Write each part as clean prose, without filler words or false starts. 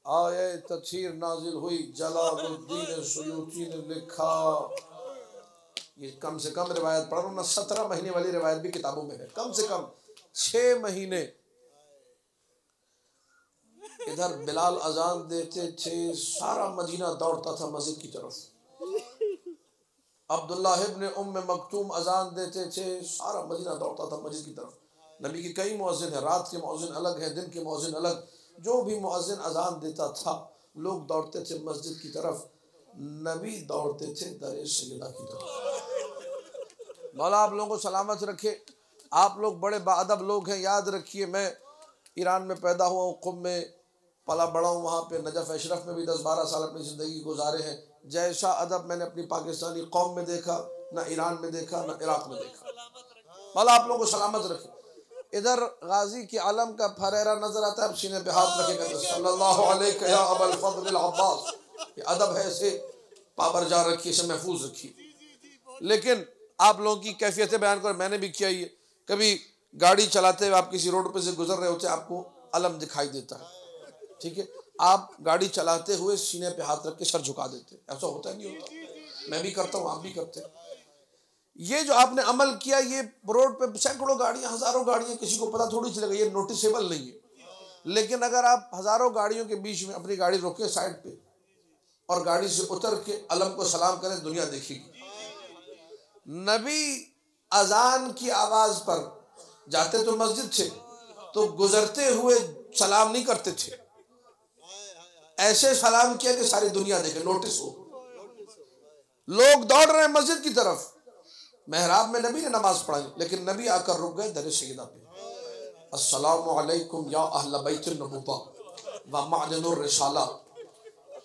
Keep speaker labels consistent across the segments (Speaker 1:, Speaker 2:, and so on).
Speaker 1: आये तत्हीर नाजिल हुई, जलालुद्दीन सुयूती ने लिखा। ये कम से कम रिवायत पढ़ रहा हूँ ना, 17 महीने वाली रिवायत भी किताबों में है। कम से कम 6 महीने इधर बिलाल अजान देते थे, सारा मदीना दौड़ता था मस्जिद की तरफ। अब्दुल्लाह इब्न उम्म मक्तूम अजान देते थे, सारा मदीना दौड़ता था मस्जिद की तरफ। नबी की कई मुअज्जिन है, रात के मुअज्जिन अलग है, दिन के मुअज्जिन अलग। जो भी मुअज्जिन अजान देता था लोग दौड़ते थे मस्जिद की तरफ, नबी दौड़ते थे दर सैयदा की तरफ। मौला आप लोगों को सलामत रखे। आप लोग बड़े बाअदब लोग हैं, याद रखिए। मैं ईरान में पैदा हुआ हूँ, क़ुम में पला बड़ा हूँ, वहाँ पे नजफ़ अशरफ में भी 10-12 साल अपनी ज़िंदगी गुजारे हैं। जैसा अदब मैंने अपनी पाकिस्तानी कौम में देखा, ना ईरान में देखा, ना इराक़ में देखा। मौला आप लोगों को सलामत रखे। इधर गाजी के आलम का फरेरा नजर आता है, सीने पे हाथ रखेगा तो सल्लल्लाहु अलैहि या अबल फज़ल अब्बास। ये अदब है, इसे पाबरजा रखिए, इसे महफूज रखिए। लेकिन आप लोगों की कैफियतें बयान कर, मैंने भी किया ये। कभी गाड़ी चलाते हुए आप किसी रोड पे से गुजर रहे होते, आपको अलम दिखाई देता है, ठीक है, आप गाड़ी चलाते हुए सीने पे हाथ रख के सर झुका देते। ऐसा होता है, नहीं होता? मैं भी करता हूँ, आप भी करते हैं। ये जो आपने अमल किया, ये रोड पे सैकड़ों गाड़ियां, हजारों गाड़ियां, किसी को पता थोड़ी चलेगा, ये नोटिसेबल नहीं है। लेकिन अगर आप हजारों गाड़ियों के बीच में अपनी गाड़ी रोके साइड पे और गाड़ी से उतर के अलम को सलाम करें, दुनिया देखेगी। नबी अजान की आवाज पर जाते तो मस्जिद थे, तो गुजरते हुए सलाम नहीं करते थे, ऐसे सलाम किया कि सारी दुनिया देखे, नोटिस हो। लोग दौड़ रहे हैं मस्जिद की तरफ, मेहराब में नबी ने नमाज पढ़ाई, लेकिन नबी आकर रुक गए दर सैयदा पे। अस्सलामु अलैकुम या अहल बैतुन नबुव्वा व मअदनुर रिसाला।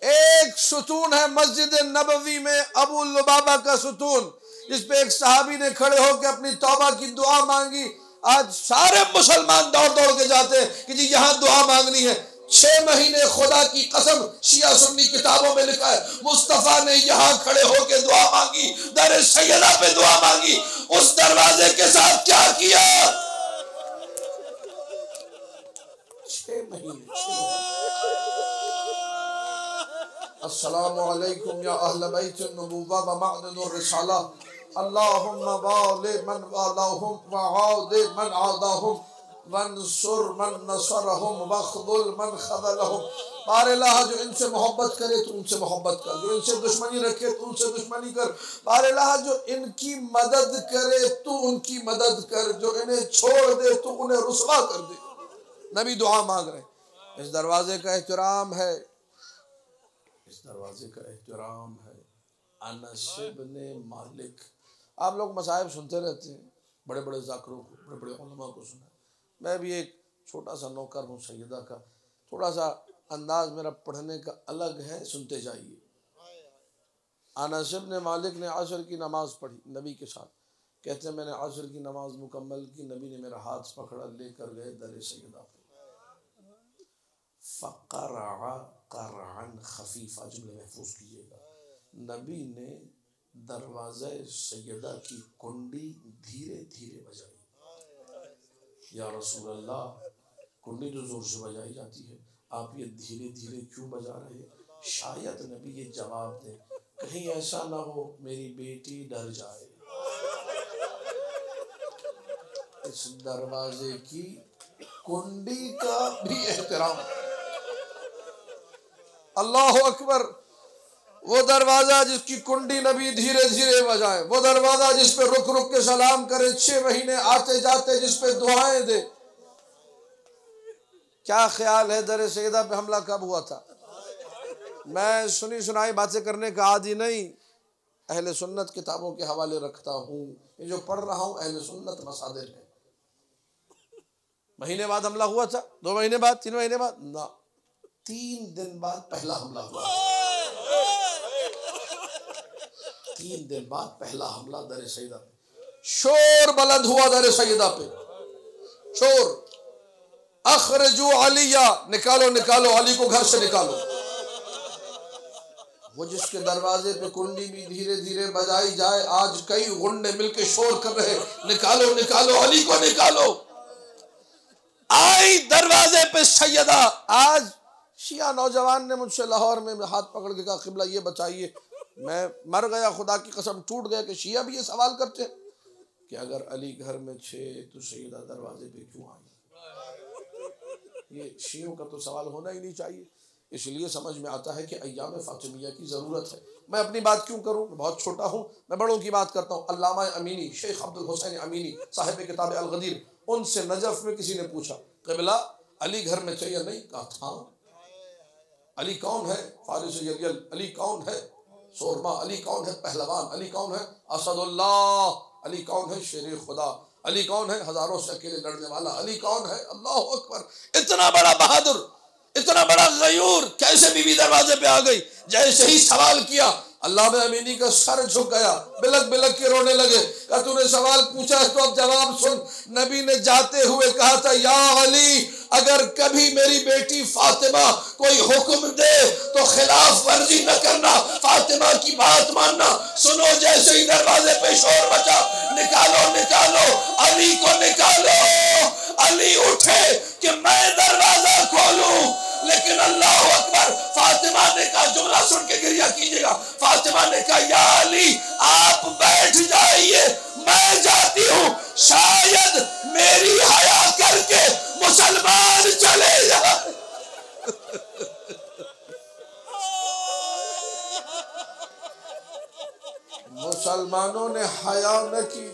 Speaker 1: एक सुतून है मस्जिद नबवी में, अबू लुबाबा का सुतून, जिस पे एक सहाबी ने खड़े होकर अपनी तौबा की दुआ मांगी। आज सारे मुसलमान दौड़ दौड़ के जाते हैं कि जी यहाँ दुआ मांगनी है। 6 महीने खुदा की कसम शिया सुन्नी किताबों में लिखा है, मुस्तफा ने यहाँ खड़े होकर दुआ मांगी, दर सैयदा पे दुआ मांगी। उस दरवाजे के साथ क्या किया? 6 महीने। अस्सलामु अलैकुम या अहल बैतुन नबुव्वा व मअदनुर रिसाला। अल्लाहुम्मा वाली मन वालाहुम व आदि मन आदाहुम वंसुर मन नसरहुम वख्दुल मन खदलहुम। बार इलाहा, जो इनसे मोहब्बत करे तो उनसे मोहब्बत कर, जो इनसे दुश्मनी रखे तो उनसे दुश्मनी कर। बार इलाहा, जो इनकी मदद करे तो उनकी मदद कर, जो इन्हें छोड़ दे तो उन्हें रुसवा कर दे। नबी दुआ मांग रहे हैं। इस दरवाजे का एहतराम है, इस दरवाजे का एहतराम है। अनस इब्न मालिक, आप लोग मसाइब सुनते रहते हैं, बड़े बड़े ज़ाकिरों को, बड़े बड़े उलमा को सुना। मैं भी एक छोटा सा नौकर हूँ सैयदा का, थोड़ा सा अंदाज मेरा पढ़ने का अलग है, सुनते जाइए। अनस इब्न मालिक ने असर की नमाज पढ़ी नबी के साथ। कहते हैं मैंने असर की नमाज मुकम्मल की, नबी ने मेरा हाथ पकड़ा, लेकर गए दर सैयदा पे। फ़क़रअ क़रअन खफ़ीफ़ा, जुमले महफूज कीजिएगा। नबी ने दरवाज़े सैयदा की कुंडी धीरे धीरे बजाई। या रसूल अल्लाह, कुंडी तो जोर से बजाई जाती है, आप ये धीरे धीरे क्यों बजा रहे? शायद नबी ये जवाब दें, कहीं ऐसा ना हो मेरी बेटी डर जाए। इस दरवाजे की कुंडी का भी एहतराम। अल्लाह अकबर। वो दरवाजा जिसकी कुंडी नबी धीरे धीरे बजाए, वो दरवाजा जिस पे रुक रुक के सलाम करे, 6 महीने आते जाते जिस पे दुआएं दे। क्या ख्याल है दर सैयदा पे हमला कब हुआ था? मैं सुनी सुनाई बातें करने का आदी नहीं, अहले सुन्नत किताबों के हवाले रखता हूँ। ये जो पढ़ रहा हूँ अहले सुन्नत मसादिर है। महीने बाद हमला हुआ था, 2 महीने बाद, 3 महीने बाद ना, 3 दिन बाद पहला हमला हुआ। 3 दिन बाद पहला हमला दर सैयदा पे। शोर बुलंद हुआ दर सैयदा पे, शोर, अखरजू अलिया, निकालो निकालो अली को घर से निकालो। वो जिसके दरवाजे पे कुंडी भी धीरे धीरे बजाई जाए, आज कई गुंडे मिलके शोर कर रहे, निकालो निकालो अली को निकालो। आई दरवाजे पे सैयदा। आज शिया नौजवान ने मुझसे लाहौर में हाथ पकड़ के कहा, क़िबला ये बताइए, मैं मर गया, खुदा की कसम टूट गया कि शिया भी ये सवाल करते हैं कि अगर अली घर में थे तो सैयदा दरवाजे पे क्यों आई। ये शियों का तो सवाल होना ही नहीं चाहिए। इसलिए समझ में आता है कि अय्याम फातिमिया की ज़रूरत है। मैं अपनी बात क्यों करूं, मैं बहुत छोटा हूं, मैं बड़ों की बात करता हूं। अल्लामा अमीनी, शेख अब्दुल हुसैन अमीनी साहिब किताब अल गदीर, उनसे नजफ में किसी ने पूछा, क़िबला अली घर में थे या नहीं? कहा था। अली कौन है? फारिस यलियल। अली कौन है? सोरमा। अली कौन है? पहलवान। अली कौन है? असदुल्लाह। अली कौन है? शेर खुदा। अली कौन है? हजारों से अकेले लड़ने वाला। अली कौन है? अल्लाह अकबर। इतना बड़ा बहादुर, इतना बड़ा गयूर कैसे बीवी दरवाजे पे आ गई? जैसे ही सवाल किया, अल्लामा अमीनी का सर झुक गया, बिलक बिलक के रोने लगे। कहा, तूने सवाल पूछा है तो अब जवाब सुन। नबी ने जाते हुए कहा था, या अली, अगर कभी मेरी बेटी फातिमा कोई हुक्म दे तो खिलाफ वर्जी न करना, फातिमा की बात मानना। सुनो, जैसे ही दरवाजे पे शोर मचा, निकालो निकालो, अली को निकालो। अली उठे कि मैं दरवाजा खोलूं, लेकिन अल्लाह अकबर, फातिमा ने कहा, जुमला सुन के गिरिया कीजिएगा, फातिमा ने कहा, या अली आप बैठ जाइए, मैं जाती हूं, शायद मेरी हया करके मुसलमान चले जाए। मुसलमानों ने हया न की,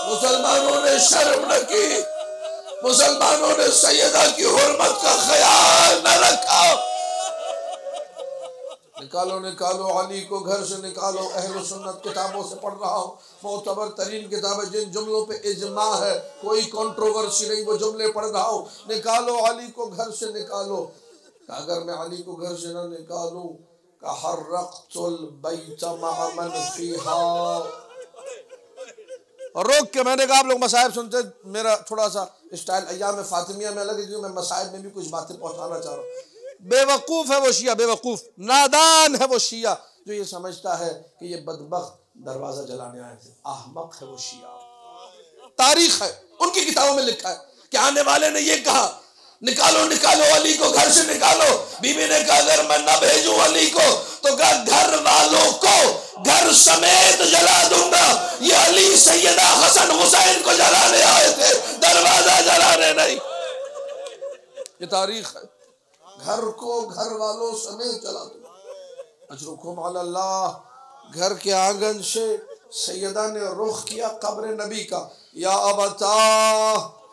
Speaker 1: मुसलमानों ने शर्म न की, मुसलमानों ने सैयदा की हुर्मत का ख्याल न रखा। निकालो निकालो, अली को घर से निकालो। अहले सुन्नत किताबों से पढ़ रहा हूँ, मोतबर तरीन किताबें जिन जुमलों पे इजमा है, कोई कंट्रोवर्सी नहीं, वो जुमले पढ़ रहा हूँ। निकालो, अली को घर से निकालो। अगर मैं अली को घर से न निकालूं, कहर्रक़्तुल बैत मअ मन फ़ीहा, और रोक के मैंने कहा, आप लोग मसाइब सुनते, मेरा थोड़ा सा स्टाइल अय्याम फातिमिया में अलग है, क्योंकि मैं मसाइब में भी कुछ बातें पहुंचाना चाह रहा हूँ। बेवकूफ़ है वो शिया, बेवकूफ़ नादान है वो शिया जो ये समझता है कि ये बदबख्त दरवाज़ा जलाने आए थे। अहमक है वो शिया। तारीख है, उनकी किताबों में लिखा है कि आने वाले ने ये कहा, निकालो निकालो, अली को घर से निकालो। बीबी ने कहा, अगर मैं न भेजूं अली को तो घर वालों को घर समेत जला दूंगा। ये अली सैयदा हसन हुसैन को जलाने आए थे, दरवाजा जलाने नहीं। ये तारीख है। घर को घर वालों समेत जला दूंगा। अजरुकुम अल्लाह। घर के आंगन से सैयदा ने रुख किया कब्र नबी का। या अबता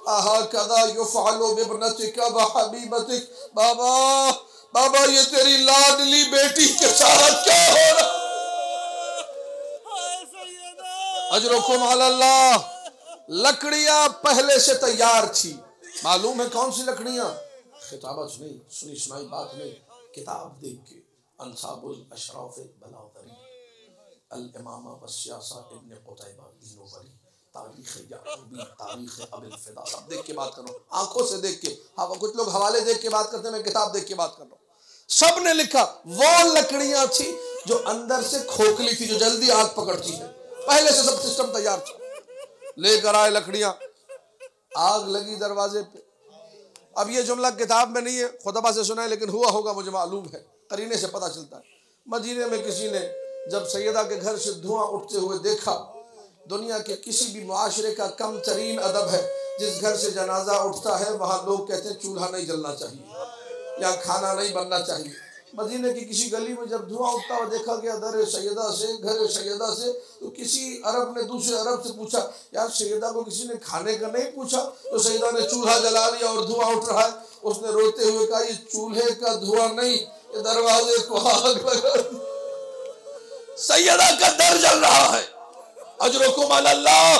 Speaker 1: अहकदा युफ़अलु बिब्नतिका व हबीबतिक। बाबा बाबा, ये तेरी लाडली बेटी के साथ क्या हो रहा? अजरुकुम अल्लाह। लकड़ियां पहले से तैयार थी। मालूम है कौन सी लकड़ियां? खिताबत नहीं, सुनी सुनाई बात नहीं, किताब देख के। अंसाबुल अशराफ बलावरी, अल इमामा व सियासा इब्न कुतैबा दीनो वली, तारीख याकूबी, तारीख अबुल फिदा, सब देख के बात कर रहा हूँ, आंखों से देख के। हाँ, कुछ लोग हवाले देख के बात करते हैं, मैं किताब देख के बात कर रहा हूँ। सब ने लिखा वो लकड़ियां थी जो अंदर से खोखली थी, जो जल्दी आग पकड़ती है। पहले से सब सिस्टम तैयार था। लेकर आए लकड़ियां, आग लगी दरवाजे पे। अब ये जुमला किताब में नहीं है, खुतबा से सुना है, लेकिन हुआ होगा, मुझे मालूम है, करीने से पता चलता है। मदीने में किसी ने जब सैयदा के घर से धुआं उठते हुए देखा, दुनिया के किसी भी मुआशरे का कम तरीन अदब है, जिस घर से जनाजा उठता है वहाँ लोग कहते हैं चूल्हा नहीं जलना चाहिए या खाना नहीं बनना चाहिए। मदीने की किसी गली में जब धुआं उठता हुआ देखा गया दर सैयदा से, घर सैयदा से, तो किसी अरब ने दूसरे अरब से पूछा, यार सैयदा को किसी ने खाने का नहीं पूछा? तो सैयदा ने चूल्हा जला लिया और धुआं उठ रहा है। उसने रोते हुए कहा, ये चूल्हे का धुआं नहीं, ये दरवाजे को आग लगा। सैयदा का दर जल रहा है। अजरुकुम अल्लाह।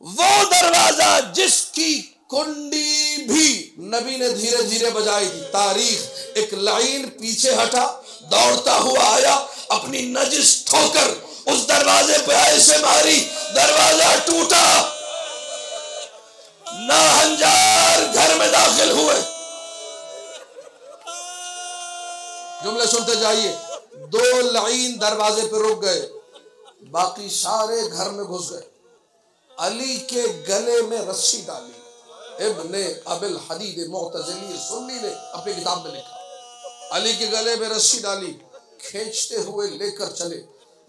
Speaker 1: वो दरवाजा जिसकी कुंडी भी नबी ने धीरे धीरे बजाई थी। तारीख, एक लाइन पीछे हटा, दौड़ता हुआ आया, अपनी नजिस ठोकर उस दरवाजे पे ऐसे मारी, दरवाजा टूटा, नाहंजार घर में दाखिल हुए। जुमले सुनते जाइए। 2 लाइन दरवाजे पे रुक गए, बाकी सारे घर में घुस गए। अली के गले में रस्सी डाली, इब्ने अबिल हदीद मुअतज़िली सुन्नी ने अपनी किताब में लिखा, अली के गले में रस्सी डाली, खींचते हुए लेकर चले।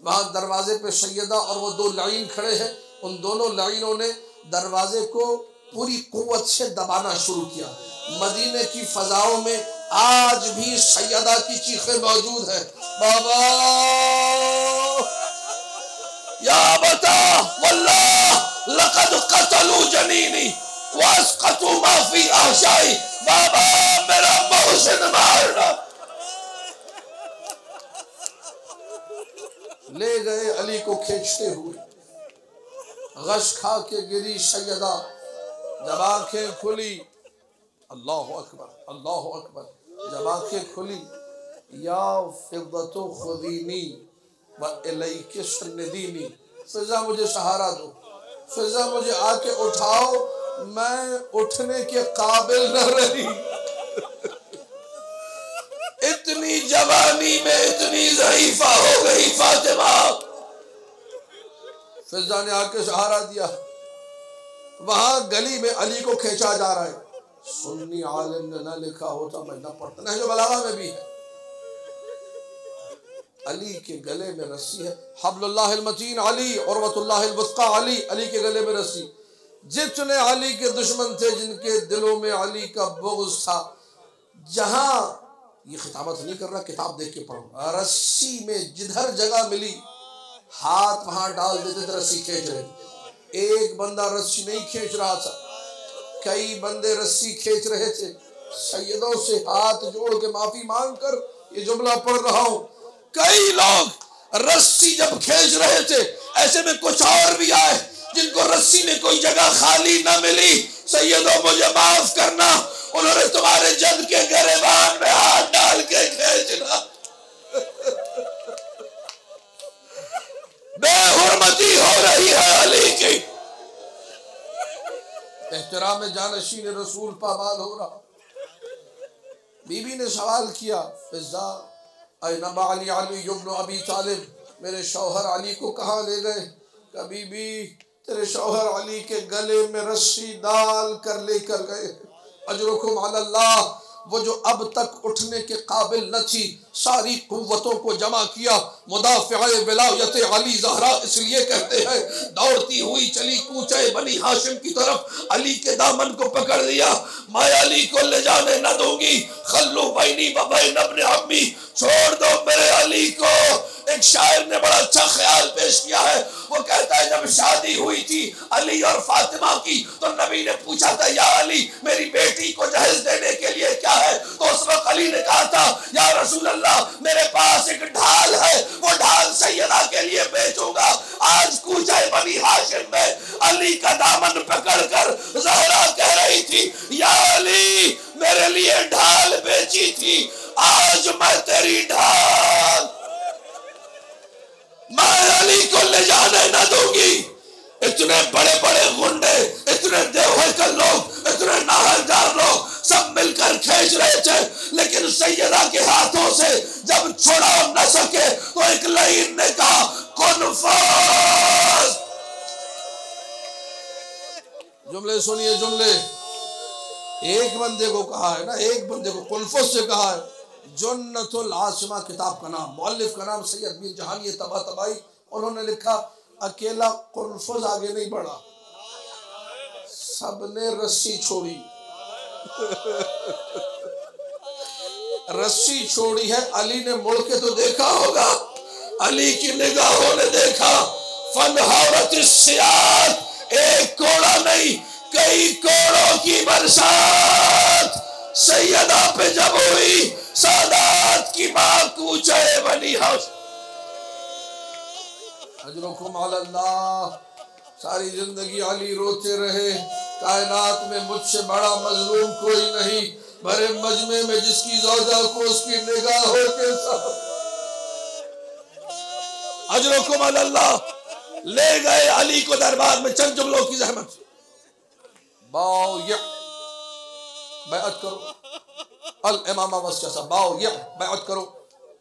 Speaker 1: वहां दरवाजे पे सैयदा और वो दो लाइन खड़े हैं, उन दोनों लाइनों ने दरवाजे को पूरी कुव्वत से दबाना शुरू किया। मदीने की फजाओं में आज भी सैयदा की चीखें मौजूद है, बाबा या बता वल्लाह लक़द क़तलू जनीनी वअस्क़तू मा फ़ी अहशाई, बाबा मेरा मोहसिन मारना। ले गए अली को खींचते हुए, गश खा के गिरी सैयदा। जब आंखें खुली, अल्लाहु अकबर अल्लाहु अकबर, जब आंखें खुली, या फिद्दतु खुदीनी व इलैकी सन्निदीनी, फिजा मुझे सहारा दो, फिजा मुझे आके उठाओ, मैं उठने के काबिल न रही। इतनी जवानी में इतनी ज़ईफा हो गई फातिमा। फिजा ने आके सहारा दिया। वहां गली में अली को खींचा जा रहा है। सुन्नी आलिम ने न लिखा होता मैं न पढ़ता, नहज बलागा में भी है। अली के गले में रस्सी है, हब्लुल्लाहिल मतीन अली, उर्वतुल्लाहिल वुस्का अली, अली के गले में रस्सी। जितने अली के दुश्मन थे, जिनके दिलों में अली का बुग़्ज़ था, जहां ये खिताबत नहीं कर रहा, किताब देख के पढ़ो, रस्सी में जिधर जगह मिली हाथ वहां डाल देते थे, रस्सी खींच रहे थे। एक बंदा रस्सी नहीं खींच रहा था, कई बंदे रस्सी खींच रहे थे। सैयदों से हाथ जोड़ के माफी मांगकर ये जुमला पढ़ रहा हूं, कई लोग रस्सी जब खींच रहे थे, ऐसे में कुछ और भी आए जिनको रस्सी में कोई जगह खाली न मिली। सैयदों मुझे माफ करना, उन्होंने तुम्हारे जद के गिरेबान में हाथ डाल के खींचना। बेहुरमती हो रही है अली की, एहतराम जानशीन रसूल पामाल हो रहा। बीबी ने सवाल किया, फिजा ऐना अली अली इब्न अबी तालिब, मेरे शौहर अली को कहाँ ले गए? कहा बीबी तेरे शौहर अली के गले में रस्सी डाल कर लेकर गए। अजरुकुम अल्लाह, वो जो अब तक उठने के काबिल न थी, सारी कुव्वतों को जमा किया। मुदाफ़िए विलायत अली ज़हरा इसलिए कहते हैं, दौड़ती हुई चली कूचे बनी हाशिम की तरफ, अली के दामन को पकड़ लिया। मैं अली को ले जाने न दूंगी, खल्लू बैनी व बैन इब्न अम्मी, छोड़ दो मेरे अली को। एक शायर ने बड़ा अच्छा ख्याल पेश किया है, वो कहता है जब शादी हुई थी अली और फातिमा की, तो नबी ने पूछा था या अली मेरी बेटी को जहेज देने के लिए क्या है? तो उस वक्त अली ने कहा था या रसूल अल्लाह मेरे पास एक ढाल है, वो ढाल सैयदा के लिए बेचूंगा। आज कूचे बनी हाशिम में अली का दामन पकड़कर ज़हरा कह रही थी या अली मेरे लिए ढाल बेची थी, आज मैं तेरी ढाल मैं अली को ले जाने न दूंगी। इतने बड़े बड़े गुंडे, इतने देवहकल लोग, इतने नाहरदार लोग सब मिलकर खींच रहे थे, लेकिन सैयदा के हाथों से जब छुड़ा न सके तो एक लाइन ने कहा कुन फाज़। जुमले सुनिए, जुमले एक बंदे को कहा है ना, एक बंदे को कुल्फुस से कहा है। जन्नतुल आसिमा किताब का नाम, मुअल्लिफ का नाम सैयद मीर जहानी तबातबाई, उन्होंने लिखा अकेला कुल्फुस आगे नहीं बढ़ा, सबने रस्सी छोड़ी। रस्सी छोड़ी है, अली ने मुड़ के तो देखा होगा, अली की निगाहों ने देखा, फनहारत सियात, एक कोड़ा नहीं कई कोड़ों की बरसात सैयदा पे जब हुई, सादात की मां कूचे बनी हाश। अजरुकुम अल्लाह, सारी जिंदगी अली रोते रहे, कायनात में मुझसे बड़ा मजलूम कोई नहीं, भरे मजमे में जिसकी ज़ौजा को उसकी निगाहों के साथ। अजरुकुम अल्लाह, ले गए अली को दरबार में, चंद जुमलों की जहमत, बाओ या बैअत करो, अल इमामा वस्सा बाओ या बैअत करो,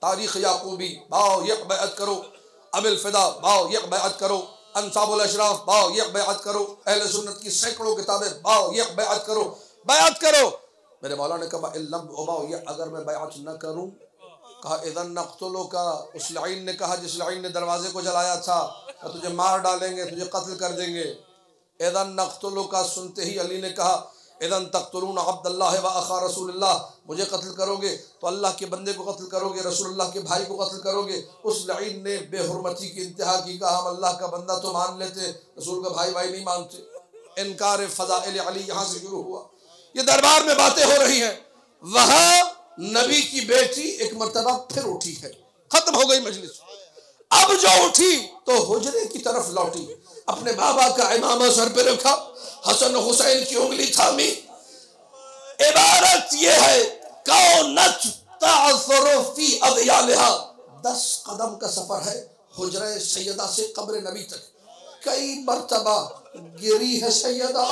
Speaker 1: तारीख याकूबी बाओ या बैअत करो, अबिल फिदा बाओ या बैअत करो, अंसाबुल अशराफ बाओ ये बैअत करो, अहले सुन्नत की सैकड़ों किताबें बाओ ये बैअत करो, बैअत करो। मेरे मौला ने कहा इल्लम उबाओ ये, अगर मैं बैअत न करूं, कहा इदन नक़्तुलु का, उस लाइन ने कहा जिस लाइन ने दरवाजे को जलाया था, तुझे मार डालेंगे, तुझे कत्ल कर देंगे। इदन नक़्तुलु का सुनते ही अली ने कहा इदन तक़्तुलून अब्दुल्लाह व अखा रसूलुल्लाह, मुझे कत्ल करोगे तो अल्लाह के बंदे को कत्ल करोगे, रसूलुल्लाह के भाई को कत्ल करोगे। उस लाइन ने बेहुरमती की इंतहा की, कहा हम अल्लाह का बंदा तो मान लेते, रसूल का भाई भाई नहीं मानते। इनकार फ़ज़ाइल अली यहाँ से शुरू हुआ। ये दरबार में बातें हो रही हैं, वहाँ नबी की बेटी एक मर्तबा फिर उठी है, खत्म हो गई मजलिस। अब जो उठी तो हुजरे की तरफ लौटी, अपने बाबा का इमामा सर पे रखा, हसन हुसैन की उंगली थामी। इबारत ये है कौनत तासुरु फी अदयालिहा, 10 कदम का सफर है हुजरे सैयदा से कब्र नबी तक। कई मर्तबा गिरी है सैयदा,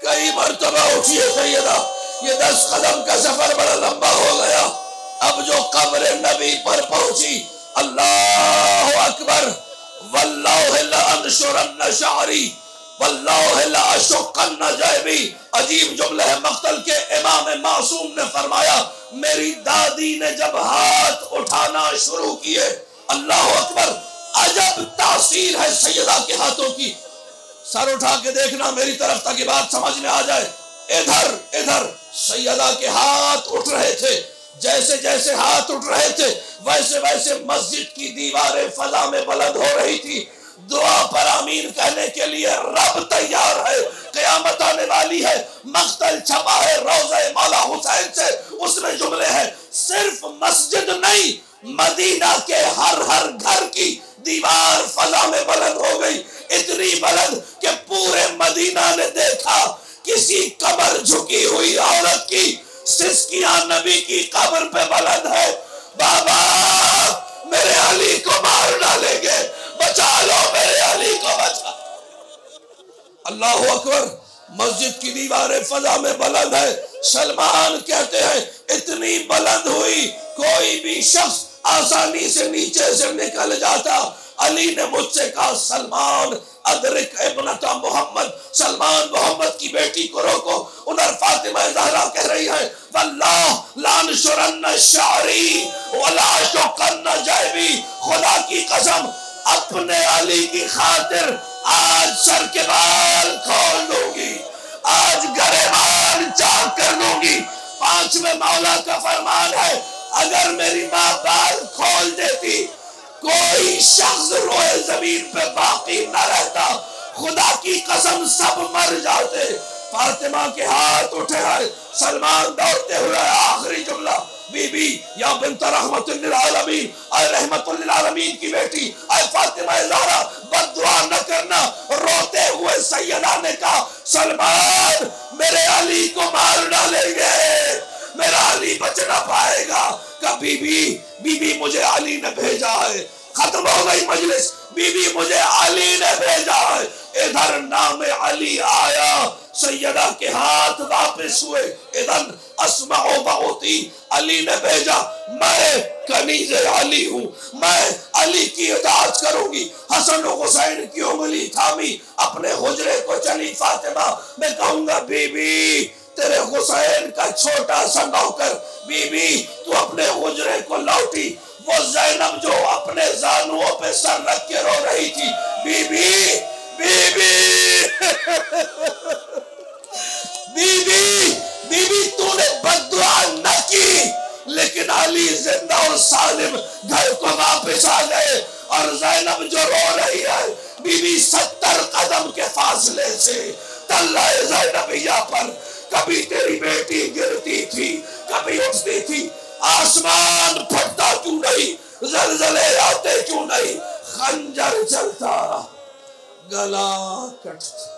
Speaker 1: कई मर्तबा उठी है सैयदा। ये 10 कदम का सफर बड़ा लंबा हो गया। अब जो कब्र नबी पर पहुंची, अल्लाह अकबर, वल्लाहि लअनशुरन्न शअरी वल्लाहि लअशुक्कन्न जैबी। अजीब जुमला है। मक्तल के इमाम मासूम ने फरमाया, मेरी दादी ने जब हाथ उठाना शुरू किए, अल्लाह अकबर, अजब तासीर है सैयदा के हाथों की। सर उठा के देखना मेरी तरफ ताकि बात समझ में आ जाए। इधर इधर सैयदा के हाथ उठ रहे थे, जैसे जैसे हाथ उठ रहे थे वैसे वैसे मस्जिद की दीवारें फजा में बुलंद हो रही थी। दुआ पर आमीन कहने के लिए रब तैयार है, क़यामत आने वाली है। मक्तल छपा है रोज़े मौला हुसैन से, उसमें जुमले हैं, सिर्फ मस्जिद नहीं, मदीना के हर हर घर की दीवार फजा में बुलंद हो गई। इतनी बुलंद कि पूरे मदीना ने देखा किसी कब्र झुकी हुई औरत की सिसकियां नबी की कब्र पे बुलंद है। बाबा मेरे अली को मार डालेंगे, बचा लो मेरे अली को, बचा। अल्लाह अकबर, मस्जिद की दीवारें फजा में बुलंद है। सलमान कहते हैं इतनी बुलंद हुई कोई भी शख्स आसानी से नीचे से निकल जाता। अली ने मुझसे कहा, सलमान अदरिक इब्नता मोहम्मद, सलमान मोहम्मद की बेटी को रोको। उधर फातिमा ज़हरा कह रही है, वल्लाह लानशुरन्न शअरी वला शुक्कन्न जैबी, खुदा की कसम अपने अली की खातिर आज सर के बाल खोल दूंगी, आज गरेबान चाक कर दूंगी। 5वें मौला का फरमान है, अगर मेरी माँ बाल खोल देती कोई शख्स रोए जमीन पे बाकी न रहता, खुदा की कसम सब मर जाते। फातिमा के हाथ उठे हैं, सलमान दौड़ते हुए आखिरी जुमला, बीबी या बिन्त रहमतुल लिल आलमीन, ऐ रहमतुल लिल आलमीन की बेटी, ऐ फातिमा ज़हरा, बद्दुआ न करना। रोते हुए सैयदा ने कहा, सलमान मेरे अली को मार डालेंगे, मेरा अली बच ना पाएगा। का बीबी मुझे अली ने भेजा है। खत्म हो गई मजलिस, बीबी मुझे अली ने भेजा है। इधर नाम अली आया, सैयदा के हाथ वापस हुए। इधर अस्माओ बहुती, अली ने भेजा, मैं कनीज़े अली हूँ, मैं अली की इताअत करूंगी। हसन हुसैन की उंगली थामी, अपने हुजरे को चली फातिमा। मैं कहूंगा बीबी तेरे हुसैन का छोटा सा नौकर, बीबी तू अपने हुजरे को लौटी। वो ज़ैनब जो अपने ज़ानुओं पे सर रख के रो रही थी, बीबी तूने बद्दुआ न की, लेकिन अली जिंदा और सालिम घर को वापस आ गए। और ज़ैनब जो रो रही है, बीबी 70 कदम के फासले से तल्लाए ज़ैनबिया पर कभी तेरी बेटी गिरती थी, कभी उठती थी। आसमान फटता क्यों नहीं, ज़लज़ले आते क्यों नहीं, खंजर चलता, गला कटता।